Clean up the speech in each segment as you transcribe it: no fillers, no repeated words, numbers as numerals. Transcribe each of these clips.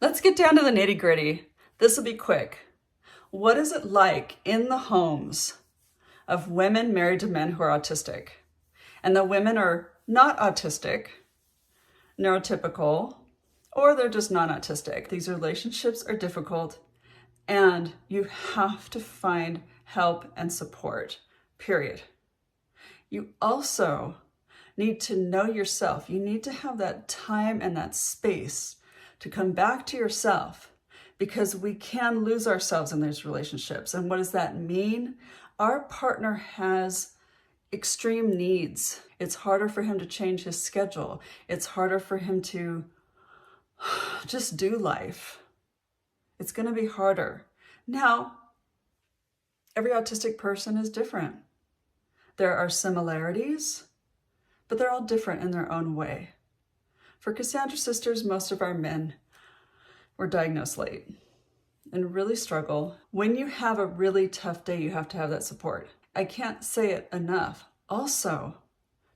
Let's get down to the nitty-gritty. This will be quick. What is it like in the homes of women married to men who are autistic? And the women are not autistic, neurotypical, or they're just non-autistic. These relationships are difficult, and you have to find help and support, period. You also need to know yourself. You need to have that time and that space to come back to yourself, because we can lose ourselves in these relationships. And what does that mean? Our partner has extreme needs. It's harder for him to change his schedule. It's harder for him to just do life. It's going to be harder. Now, every autistic person is different. There are similarities, but they're all different in their own way. For Cassandra Sisters, most of our men were diagnosed late and really struggle. When you have a really tough day, you have to have that support. I can't say it enough. Also,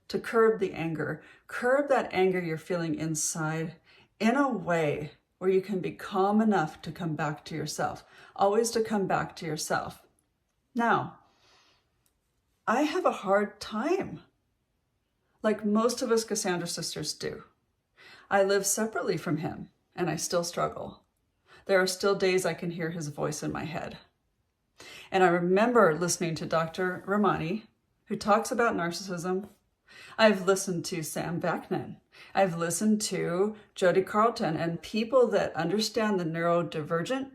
to curb the anger, curb that anger you're feeling inside in a way where you can be calm enough to come back to yourself, always to come back to yourself. Now, I have a hard time, like most of us Cassandra Sisters do. I live separately from him, and I still struggle. There are still days I can hear his voice in my head. And I remember listening to Dr. Ramani, who talks about narcissism. I've listened to Sam Vaknin. I've listened to Jody Carlton, and people that understand the neurodivergent,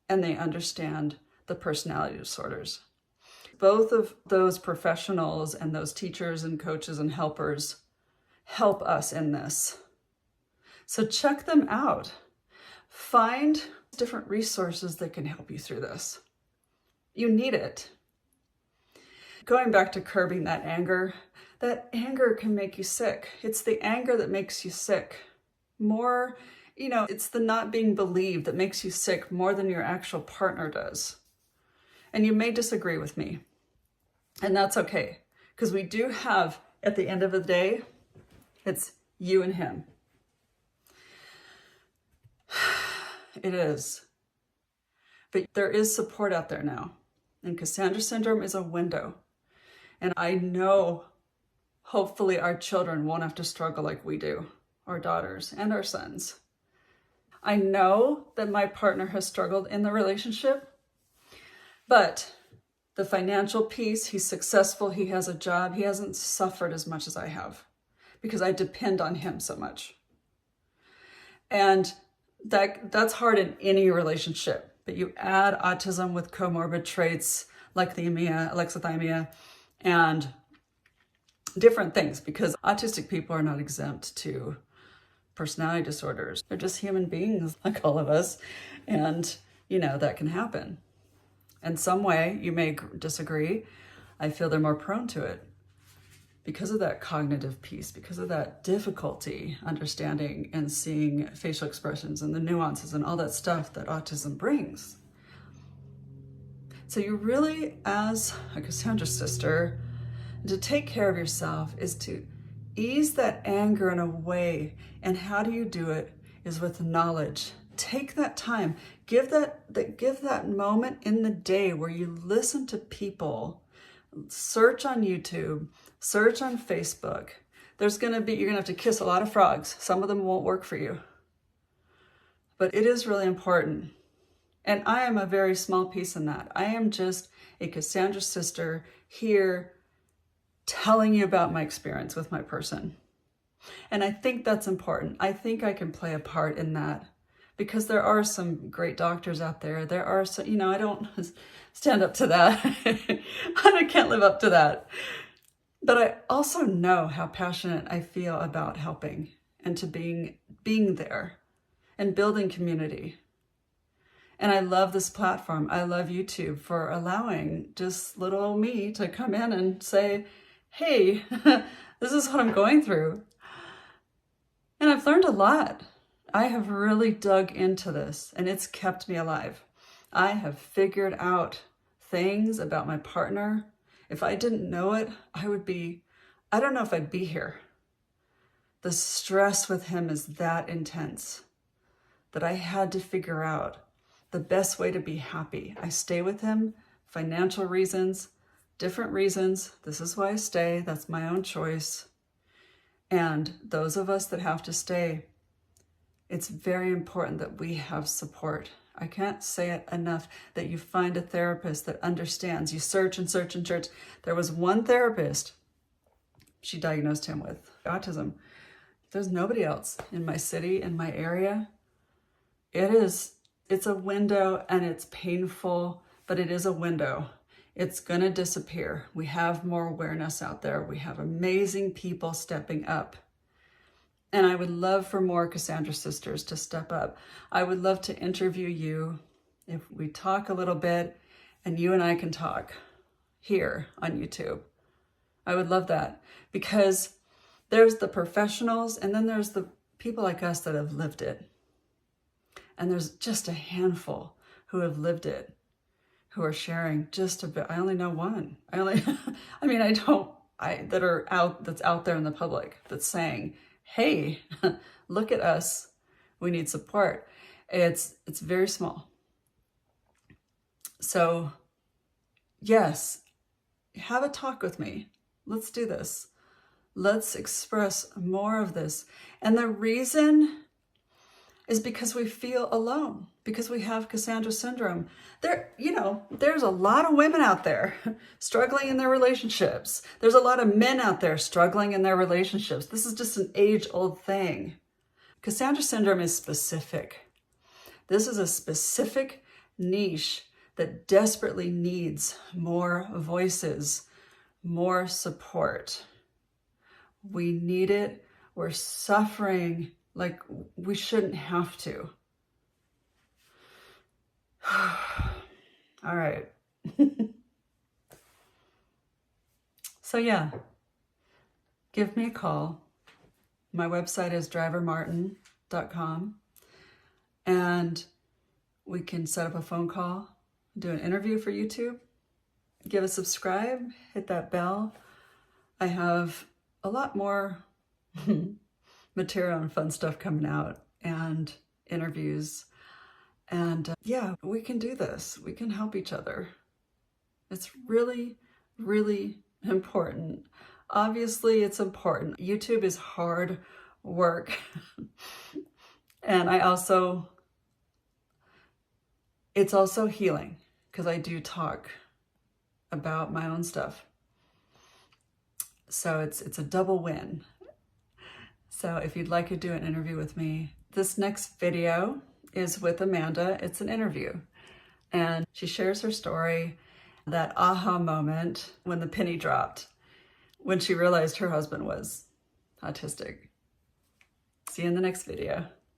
and they understand the personality disorders. Both of those professionals and those teachers and coaches and helpers help us in this. So check them out. Find different resources that can help you through this. You need it. Going back to curbing that anger can make you sick. It's the anger that makes you sick. More, it's the not being believed that makes you sick more than your actual partner does. And you may disagree with me, and that's okay, because we do have, at the end of the day, it's you and him. It is. But there is support out there now. And Cassandra Syndrome is a window. And I know, hopefully, our children won't have to struggle like we do, our daughters and our sons. I know that my partner has struggled in the relationship, but the financial piece, he's successful, he has a job, he hasn't suffered as much as I have, because I depend on him so much. And that's hard in any relationship, but you add autism with comorbid traits like alexithymia, and different things, because autistic people are not exempt to personality disorders. They're just human beings like all of us, and that can happen. In some way, you may disagree. I feel they're more prone to it because of that cognitive piece, because of that difficulty understanding and seeing facial expressions and the nuances and all that stuff that autism brings. So you really, as a Cassandra sister, to take care of yourself is to ease that anger in a way. And how do you do it? Is with knowledge. Take that time. Give that moment in the day where you listen to people. Search on YouTube, search on Facebook. You're gonna have to kiss a lot of frogs. Some of them won't work for you. But it is really important. And I am a very small piece in that. I am just a Cassandra sister here telling you about my experience with my person. And I think that's important. I think I can play a part in that, because there are some great doctors out there. There are some, I don't stand up to that. I can't live up to that. But I also know how passionate I feel about helping and to being there and building community. And I love this platform. I love YouTube for allowing just little old me to come in and say, hey, this is what I'm going through. And I've learned a lot. I have really dug into this, and it's kept me alive. I have figured out things about my partner. If I didn't know it, I don't know if I'd be here. The stress with him is that intense. that I had to figure out the best way to be happy. I stay with him, financial reasons, different reasons. This is why I stay. That's my own choice. And those of us that have to stay, it's very important that we have support. I can't say it enough, that you find a therapist that understands. You search and search and search. There was one therapist, she diagnosed him with autism. There's nobody else in my city, in my area. It's a window, and it's painful, but it is a window. It's gonna disappear. We have more awareness out there. We have amazing people stepping up. And I would love for more Cassandra Sisters to step up. I would love to interview you if we talk a little bit and you and I can talk here on YouTube. I would love that, because there's the professionals and then there's the people like us that have lived it. And there's just a handful who have lived it, who are sharing just a bit. I only know one. That's out there in the public, that's saying, hey, look at us. We need support. It's very small. So yes, have a talk with me. Let's do this. Let's express more of this. And the reason is because we feel alone, because we have Cassandra Syndrome. There's a lot of women out there struggling in their relationships. There's a lot of men out there struggling in their relationships. This is just an age-old thing. Cassandra Syndrome is specific. This is a specific niche that desperately needs more voices, more support. We need it. We're suffering like we shouldn't have to. All right. So yeah, give me a call. My website is drivermartin.com, and we can set up a phone call, do an interview for YouTube. Give a subscribe, hit that bell. I have a lot more material and fun stuff coming out, and interviews. And yeah, we can do this. We can help each other. It's really, really important. Obviously, it's important. YouTube is hard work. And it's also healing, because I do talk about my own stuff. So it's a double win. So if you'd like to do an interview with me, this next video is with Amanda. It's an interview. And she shares her story, that aha moment when the penny dropped, when she realized her husband was autistic. See you in the next video.